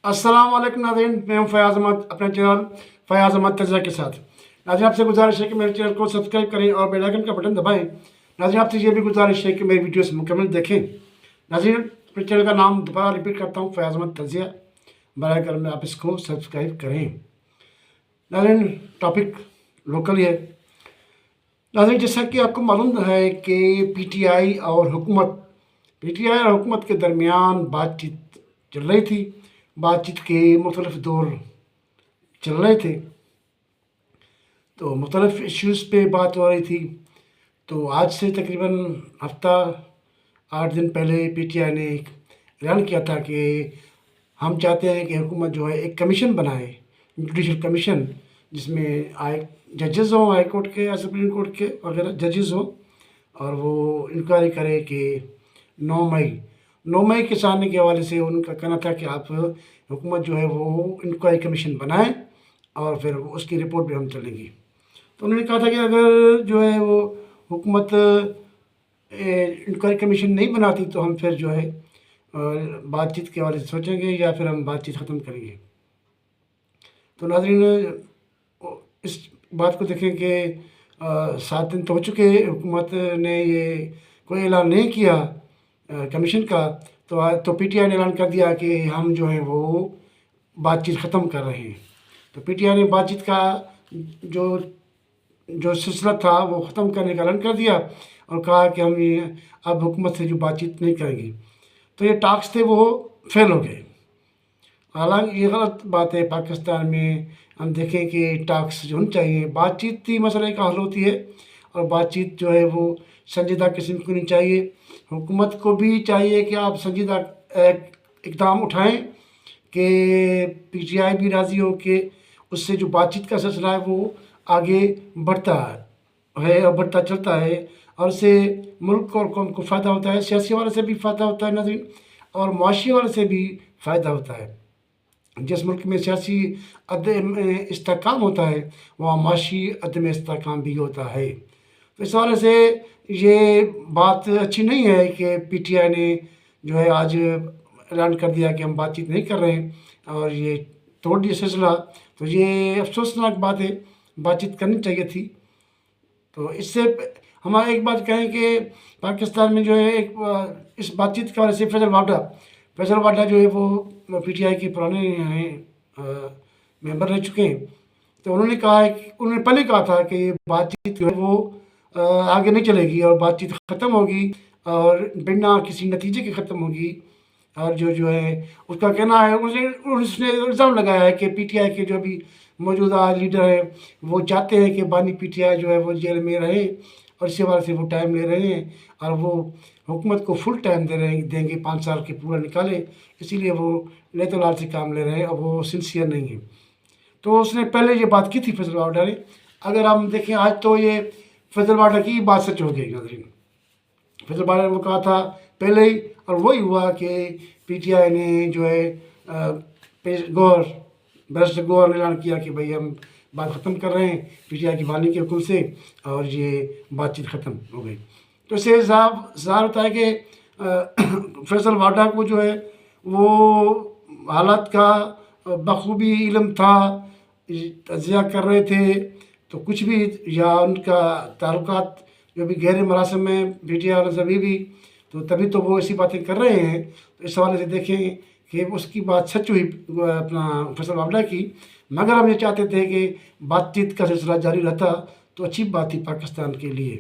अस्सलाम वालेकुम नाज़रीन, मैं हूं फयाज़ अहमद अपने चैनल फयाज़ अहमद तज़किया के साथ। नाज़रीन, आपसे गुजारिश है कि मेरे चैनल को सब्सक्राइब करें और बेल आइकन का बटन दबाएं। नाज़रीन, आपसे ये भी गुजारिश है कि मेरी वीडियोस मुकम्मल देखें। नाज़रीन, अपने चैनल का नाम दोबारा रिपीट करता हूँ, फयाज़ अहमद तज़किया। बराए करम आप इसको सब्सक्राइब करें। नाज़रीन, टॉपिक लोकल है। नाज़रीन, जैसा कि आपको मालूम है कि पीटीआई और हुकूमत के दरमियान बातचीत चल रही थी। बातचीत के मुख्तलिफ दौर चल रहे थे, तो मुख्तलिफ इश्यूज़ पे बात हो रही थी। तो आज से तकरीबन हफ्ता 8 दिन पहले पीटीआई ने एक ऐलान किया था कि हम चाहते हैं कि हुकूमत जो है एक कमीशन बनाए, जुडिशल कमीशन, जिसमें जजेस हों, हाई कोर्ट के या सुप्रीम कोर्ट के वगैरह जजेस हों, और वो इंक्वायरी करे कि 9 मई के सामने के हवाले से उनका कहना था कि आप हुकूमत जो है वो इंक्वायरी कमीशन बनाएं और फिर उसकी रिपोर्ट भी हम चलेंगी। तो उन्होंने कहा था कि अगर जो है वो हुकूमत इंक्वायरी कमीशन नहीं बनाती तो हम फिर जो है बातचीत के हवाले से सोचेंगे या फिर हम बातचीत ख़त्म करेंगे। तो नाज़रीन, इस बात को देखें कि 7 दिन तो हो चुके, हुकूमत ने ये कोई ऐलान नहीं किया कमीशन का। तो पीटीआई ने ऐलान कर दिया कि हम जो है वो बातचीत ख़त्म कर रहे हैं। तो पीटीआई ने बातचीत का जो सिलसिला था वो ख़त्म करने का ऐलान कर दिया और कहा कि हम ये अब हुकूमत से जो बातचीत नहीं करेंगे। तो ये टॉक्स थे वो फेल हो गए। हालांकि ये गलत बात है। पाकिस्तान में हम देखें कि टॉक्स जो होनी चाहिए, बातचीत ही मसले का हल होती है, और बातचीत जो है वो संजीदा किस्म की होनी चाहिए। हुकूमत को भी चाहिए कि आप संजीदा इक़दाम उठाएं कि पीटीआई भी राज़ी हो कि उससे जो बातचीत का सिलसिला है वो आगे बढ़ता है और बढ़ता चलता है, और उससे मुल्क और कौम को फ़ायदा होता है। सियासी वाले से भी फ़ायदा होता है नाज़रीन, और मुआशी वाले से भी फ़ायदा होता है। जिस मुल्क में सियासी अदम इस्तेहकाम होता है वहाँ मुआशी अदम इस्तेहकाम भी होता है। तो इस हवाले से ये बात अच्छी नहीं है कि पीटीआई ने जो है आज ऐलान कर दिया कि हम बातचीत नहीं कर रहे हैं और ये तोड़ दिया सिलसिला। तो ये अफसोसनाक बात है, बातचीत करनी चाहिए थी। तो इससे हम एक बात कहें कि पाकिस्तान में जो है इस बातचीत के वजह से फैसल वाडा जो है वो पीटीआई के पुराने मेंबर रह चुके हैं। तो उन्होंने पहले कहा था कि बातचीत जो है वो आगे नहीं चलेगी और बातचीत ख़त्म होगी और बिना किसी नतीजे के ख़त्म होगी। और जो है उसका कहना है, उसने इल्ज़ाम लगाया है कि पीटीआई के जो भी मौजूदा लीडर हैं वो चाहते हैं कि बानी पीटीआई जो है वो जेल में रहे, और इसी वजह से वो टाइम ले रहे हैं और वो हुकूमत को फुल टाइम देंगे, 5 साल के पूरा निकाले, इसीलिए वो लेतलाल से काम ले रहे हैं और वो सिंसियर नहीं है। तो उसने पहले ये बात की थी फैसल वाडा ने। अगर हम देखें आज तो ये फैसल वाडा की बात सच हो गई नाज़रीन। फैसल वाडा ने वो कहा था पहले ही, और वही हुआ कि पीटीआई ने जो है बैरिस्टर गौहर ने ऐलान किया कि भाई हम बात ख़त्म कर रहे हैं पीटीआई की बानी के हुक्म से, और ये बातचीत ख़त्म हो गई। तो इससे ज़ाहिर होता है कि फैसल वाडा को जो है वो हालात का बखूबी इल्म था, तज़िया कर रहे थे, तो कुछ भी या उनका ताल्लुकात जो भी गहरे मरासम में पीटीआई वालों से भी, तो तभी तो वो ऐसी बातें कर रहे हैं। तो इस हवाले से देखें कि उसकी बात सच हुई अपना फैसल वाडा की। मगर हम ये चाहते थे कि बातचीत का सिलसिला जारी रहता तो अच्छी बात थी पाकिस्तान के लिए।